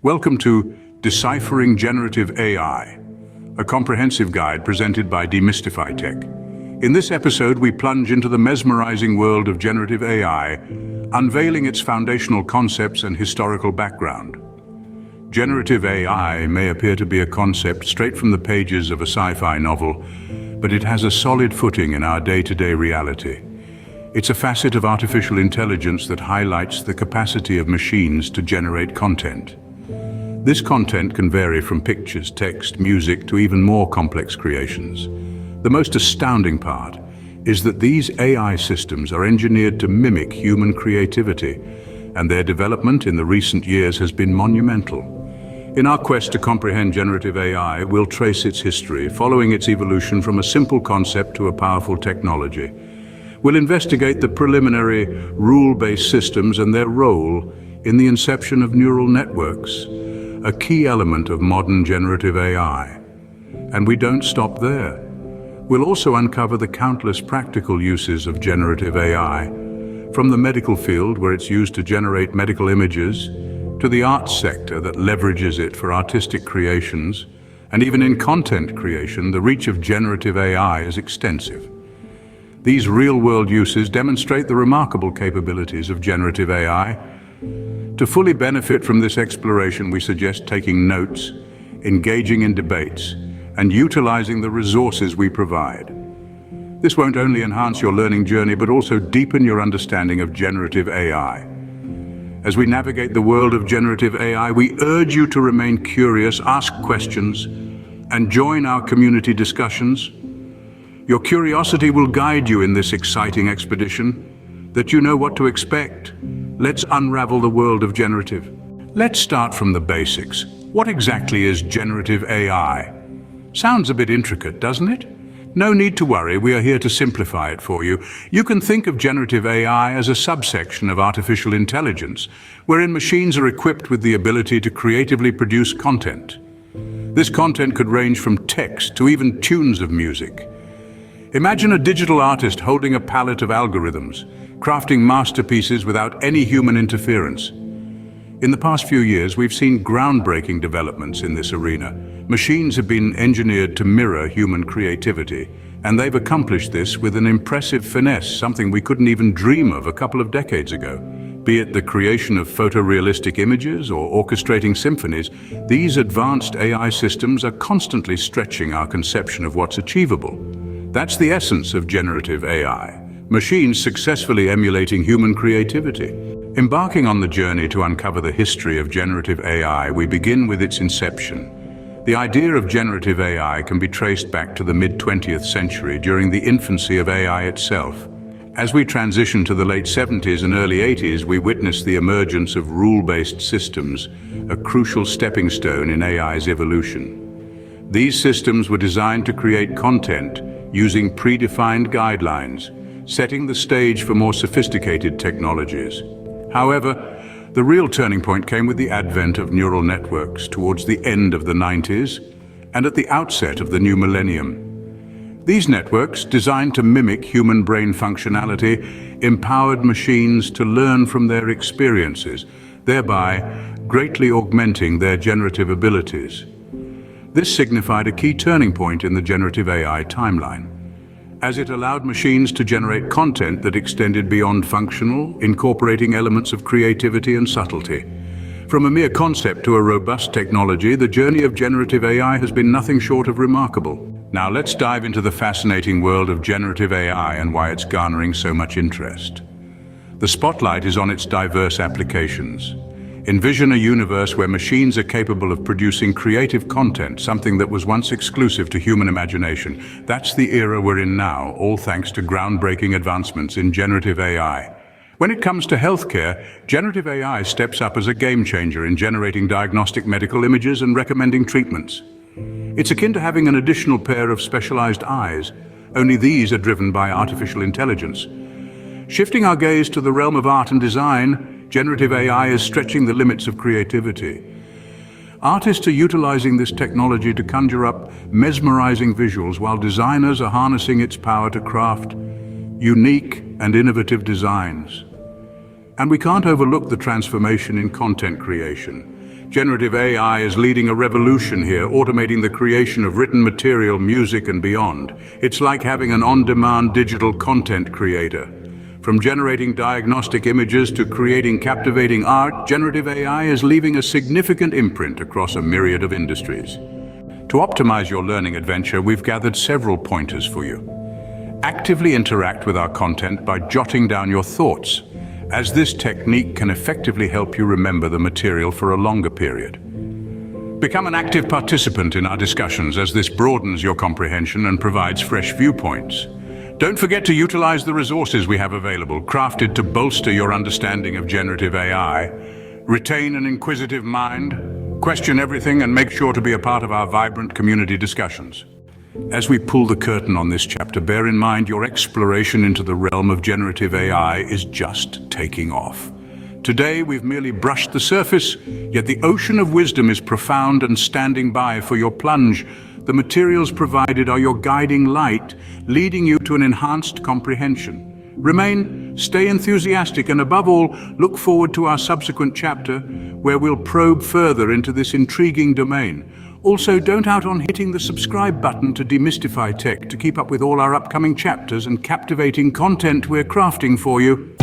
Welcome to Deciphering Generative AI, a comprehensive guide presented by Demystify Tech. In this episode, we plunge into the mesmerizing world of generative AI, unveiling its foundational concepts and historical background. Generative AI may appear to be a concept straight from the pages of a sci-fi novel, but it has a solid footing in our day-to-day reality. It's a facet of artificial intelligence that highlights the capacity of machines to generate content. This content can vary from pictures, text, music, to even more complex creations. The most astounding part is that these AI systems are engineered to mimic human creativity, and their development in the recent years has been monumental. In our quest to comprehend generative AI, we'll trace its history, following its evolution from a simple concept to a powerful technology. We'll investigate the preliminary rule-based systems and their role in the inception of neural networks, a key element of modern generative AI. And we don't stop there. We'll also uncover the countless practical uses of generative AI, from the medical field, where it's used to generate medical images, to the arts sector that leverages it for artistic creations, and even in content creation, the reach of generative AI is extensive. These real-world uses demonstrate the remarkable capabilities of generative AI. To fully benefit from this exploration, we suggest taking notes, engaging in debates, and utilizing the resources we provide. This won't only enhance your learning journey, but also deepen your understanding of generative AI. As we navigate the world of generative AI, we urge you to remain curious, ask questions, and join our community discussions. Your curiosity will guide you in this exciting expedition, that you know what to expect. Let's unravel the world of generative. Let's start from the basics. What exactly is generative AI? Sounds a bit intricate, doesn't it? No need to worry, we are here to simplify it for you. You can think of generative AI as a subsection of artificial intelligence, wherein machines are equipped with the ability to creatively produce content. This content could range from text to even tunes of music. Imagine a digital artist holding a palette of algorithms, crafting masterpieces without any human interference. In the past few years, we've seen groundbreaking developments in this arena. Machines have been engineered to mirror human creativity, and they've accomplished this with an impressive finesse, something we couldn't even dream of a couple of decades ago. Be it the creation of photorealistic images or orchestrating symphonies, these advanced AI systems are constantly stretching our conception of what's achievable. That's the essence of generative AI. Machines successfully emulating human creativity. Embarking on the journey to uncover the history of generative AI, we begin with its inception. The idea of generative AI can be traced back to the mid-20th century, during the infancy of AI itself. As we transition to the late 70s and early 80s, we witness the emergence of rule-based systems, a crucial stepping stone in AI's evolution. These systems were designed to create content using predefined guidelines, setting the stage for more sophisticated technologies. However, the real turning point came with the advent of neural networks towards the end of the 90s and at the outset of the new millennium. These networks, designed to mimic human brain functionality, empowered machines to learn from their experiences, thereby greatly augmenting their generative abilities. This signified a key turning point in the generative AI timeline, as it allowed machines to generate content that extended beyond functional, incorporating elements of creativity and subtlety. From a mere concept to a robust technology, the journey of generative AI has been nothing short of remarkable. Now let's dive into the fascinating world of generative AI and why it's garnering so much interest. The spotlight is on its diverse applications. Envision a universe where machines are capable of producing creative content, something that was once exclusive to human imagination. That's the era we're in now, all thanks to groundbreaking advancements in generative AI. When it comes to healthcare, generative AI steps up as a game changer in generating diagnostic medical images and recommending treatments. It's akin to having an additional pair of specialized eyes, only these are driven by artificial intelligence. Shifting our gaze to the realm of art and design, generative AI is stretching the limits of creativity. Artists are utilizing this technology to conjure up mesmerizing visuals, while designers are harnessing its power to craft unique and innovative designs. And we can't overlook the transformation in content creation. Generative AI is leading a revolution here, automating the creation of written material, music, and beyond. It's like having an on-demand digital content creator. From generating diagnostic images to creating captivating art, generative AI is leaving a significant imprint across a myriad of industries. To optimize your learning adventure, we've gathered several pointers for you. Actively interact with our content by jotting down your thoughts, as this technique can effectively help you remember the material for a longer period. Become an active participant in our discussions, as this broadens your comprehension and provides fresh viewpoints. Don't forget to utilize the resources we have available, crafted to bolster your understanding of generative AI. Retain an inquisitive mind, question everything, and make sure to be a part of our vibrant community discussions. As we pull the curtain on this chapter, bear in mind your exploration into the realm of generative AI is just taking off. Today, we've merely brushed the surface, yet the ocean of wisdom is profound and standing by for your plunge. The materials provided are your guiding light, leading you to an enhanced comprehension. Stay enthusiastic, and above all, look forward to our subsequent chapter, where we'll probe further into this intriguing domain. Also, don't out on hitting the subscribe button to demystify tech to keep up with all our upcoming chapters and captivating content we're crafting for you.